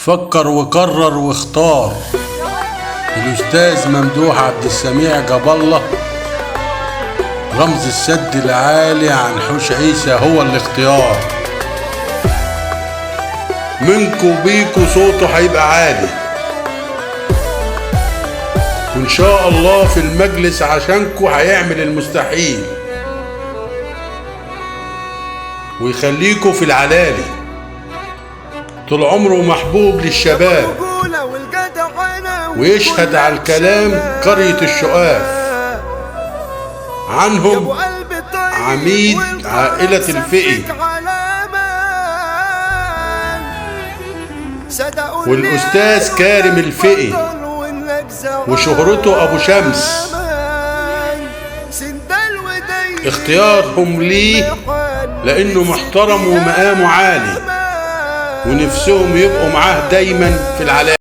فكر وقرر واختار. الأستاذ ممدوح عبد السميع جاب الله، رمز السد العالي عن حوش عيسى هو الاختيار. منكو بيكو صوته هيبقى عالي، وإن شاء الله في المجلس عشانكو هيعمل المستحيل ويخليكو في العلالي. طول عمره محبوب للشباب ويشهد على الكلام قرية الشقاف. عنهم عميد عائلة الفقي والأستاذ كارم الفقي وشهرته أبو شمس. اختيارهم ليه لأنه محترم ومقامه عالي ونفسهم يبقوا معاه دايما في العلالي.